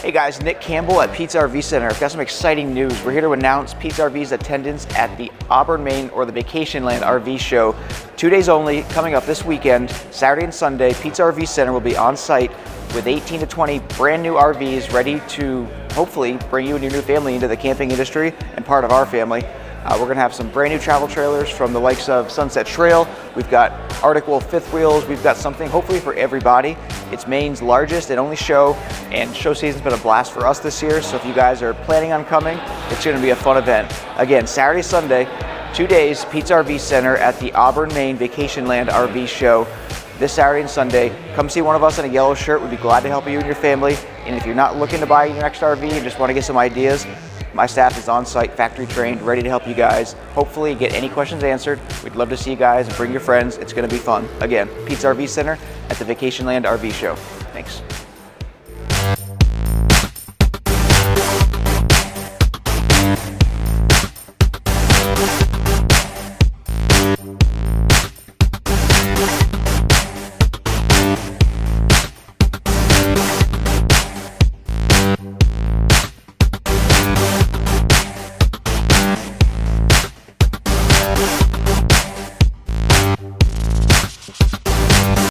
Hey guys, Nick Campbell at Pete's RV Center. I've got some exciting news. We're here to announce Pete's RV's attendance at the Auburn, Maine, or the Vacationland RV show. 2 days only, coming up this weekend, Saturday and Sunday. Pete's RV Center will be on site with 18 to 20 brand new RVs ready to hopefully bring you and your new family into the camping industry and part of our family. We're going to have some brand new travel trailers from the likes of Sunset Trail. We've got Arctic Wolf fifth wheels. We've got something hopefully for everybody. It's Maine's largest and only show, and show season's been a blast for us this year. So if you guys are planning on coming, it's going to be a fun event. Again, Saturday, Sunday, 2 days, Pete's RV Center at the Auburn, Maine Vacationland RV show. This Saturday and Sunday, come see one of us in a yellow shirt. We'd be glad to help you and your family. And if you're not looking to buy your next RV and just want to get some ideas, my staff is on site, factory trained, ready to help you guys. Hopefully get any questions answered. We'd love to see you guys and bring your friends. It's going to be fun. Again, Pete's RV Center at the Vacationland RV show. Thanks.